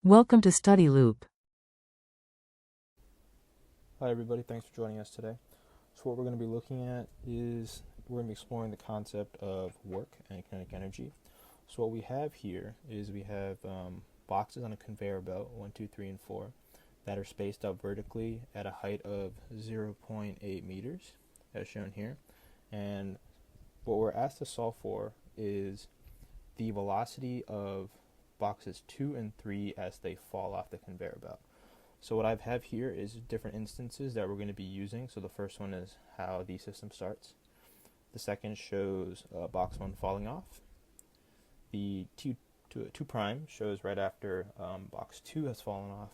Welcome to Study Loop. Hi everybody, thanks for joining us today. So what we're going to be looking at is we're going to be exploring the concept of work and kinetic energy. So what we have here is we have boxes on a conveyor belt, 1, 2, 3, and 4, that are spaced out vertically at a height of 0.8 meters, as shown here. And what we're asked to solve for is the velocity of boxes 2 and 3 as they fall off the conveyor belt. So what I have here is different instances that we're going to be using. So the first one is how the system starts. The second shows box 1 falling off. The 2 prime shows right after box 2 has fallen off.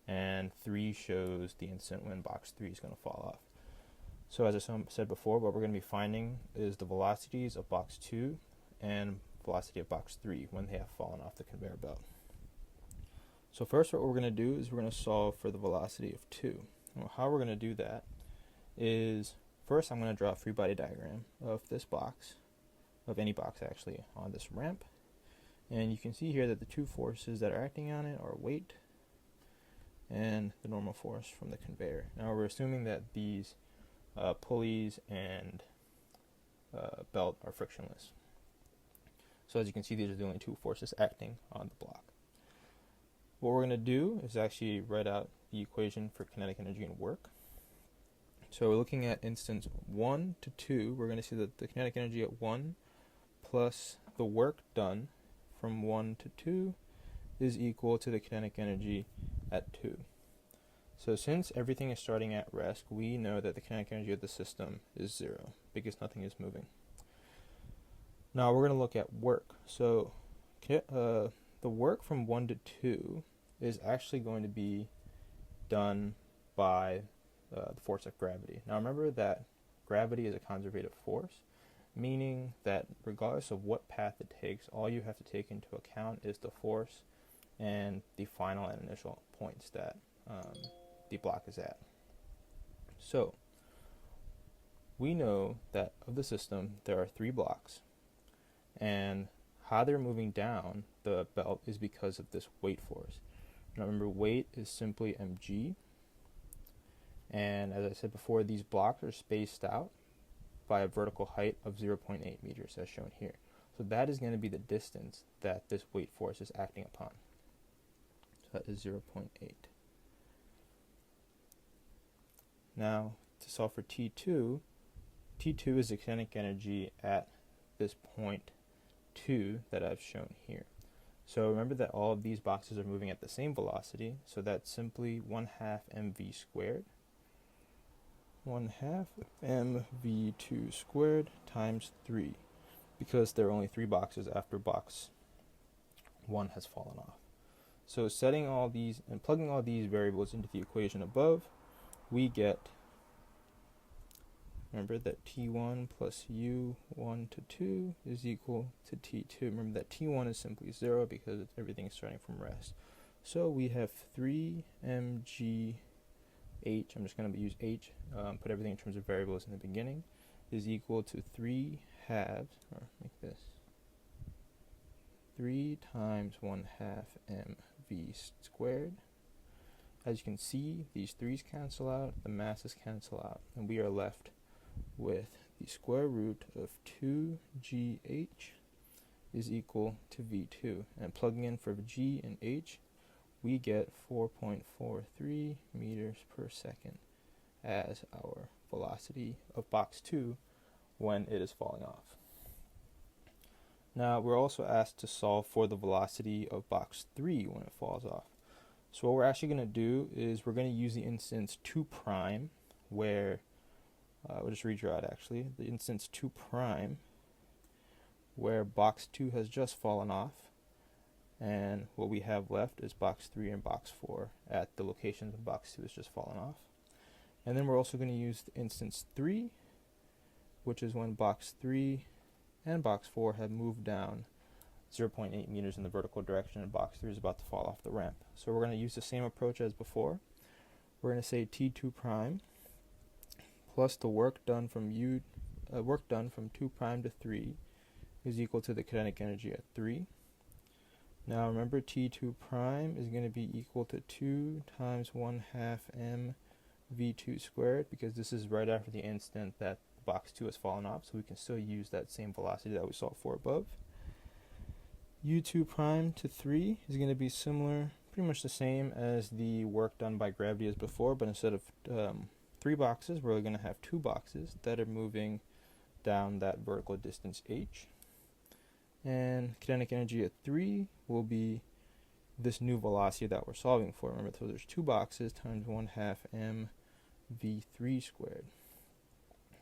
And 3 shows the instant when box 3 is going to fall off. So as I said before, what we're going to be finding is the velocities of box 2 and velocity of box 3 when they have fallen off the conveyor belt. So first what we're going to do is we're going to solve for the velocity of 2. And how we're going to do that is first I'm going to draw a free body diagram of this box, of any box actually, on this ramp. And you can see here that the two forces that are acting on it are weight and the normal force from the conveyor. Now we're assuming that these pulleys and belt are frictionless. So as you can see, these are the only two forces acting on the block. What we're going to do is actually write out the equation for kinetic energy and work. So we're looking at instance 1 to 2. We're going to see that the kinetic energy at 1 plus the work done from 1 to 2 is equal to the kinetic energy at 2. So since everything is starting at rest, we know that the kinetic energy of the system is 0 because nothing is moving. Now we're going to look at work. So the work from 1 to 2 is actually going to be done by the force of gravity. Now remember that gravity is a conservative force, meaning that regardless of what path it takes, all you have to take into account is the force and the final and initial points that the block is at. So we know that of the system there are 3 blocks, and how they're moving down the belt is because of this weight force. Now remember, weight is simply mg, and as I said before, these blocks are spaced out by a vertical height of 0.8 meters as shown here. So that is going to be the distance that this weight force is acting upon. So that is 0.8. Now to solve for T2 is the kinetic energy at this point 2 that I've shown here. So remember that all of these boxes are moving at the same velocity, so that's simply 1/2 mv squared. 1/2 mv2 squared times 3, because there are only 3 boxes after box 1 has fallen off. So setting all these and plugging all these variables into the equation above, we get, remember that T1 plus U1 to 2 is equal to T2. Remember that T1 is simply 0 because everything is starting from rest. So we have 3 mgh, I'm just going to use h, put everything in terms of variables in the beginning, is equal to 3 halves, or make this 3 times 1/2 mv squared. As you can see, these 3's cancel out, the masses cancel out, and we are left with the square root of 2gh is equal to v2. And plugging in for g and h, we get 4.43 meters per second as our velocity of box 2 when it is falling off. Now we're also asked to solve for the velocity of box 3 when it falls off. So what we're actually going to do is we're going to use the instance 2 prime, where we'll just redraw it actually, the instance 2 prime, where box 2 has just fallen off, and what we have left is box 3 and box 4 at the locations when box 2 has just fallen off. And then we're also going to use the instance 3, which is when box 3 and box 4 have moved down 0.8 meters in the vertical direction, and box 3 is about to fall off the ramp. So we're going to use the same approach as before. We're going to say T2 prime plus the work done from 2 prime to 3 is equal to the kinetic energy at 3, Now remember, T2 prime is going to be equal to 2 times 1/2 m v2 squared, because this is right after the instant that box 2 has fallen off, so we can still use that same velocity that we saw for above. U2 prime to 3 is going to be similar, pretty much the same as the work done by gravity as before, but instead of 3 boxes, we're going to have 2 boxes that are moving down that vertical distance h. And kinetic energy at 3 will be this new velocity that we're solving for. Remember, so there's 2 boxes times 1/2 m v3 squared.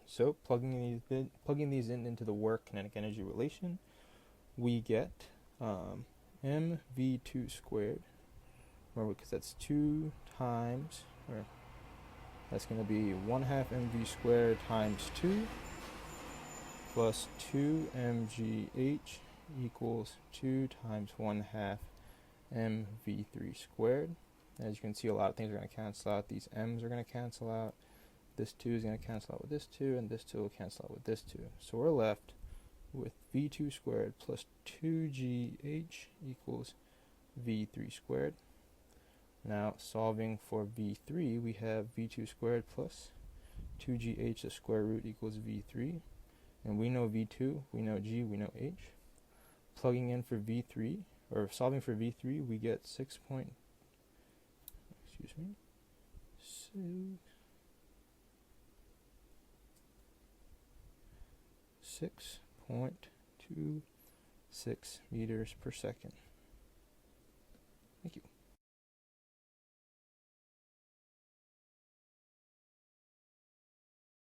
So plugging these in into the work kinetic energy relation, we get mv2 squared. Remember, because that's 2 times, or that's going to be 1/2 mv squared times 2 plus 2 mgh equals 2 times 1/2 mv3 squared. As you can see, a lot of things are going to cancel out. These m's are going to cancel out. This 2 is going to cancel out with this 2, and this 2 will cancel out with this 2. So we're left with v2 squared plus 2gh equals v3 squared. Now solving for v3, we have v2 squared plus 2gh, the square root, equals v3. And we know v2, we know g, we know h. Plugging in for v3, or solving for v3, we get 6.26 meters per second.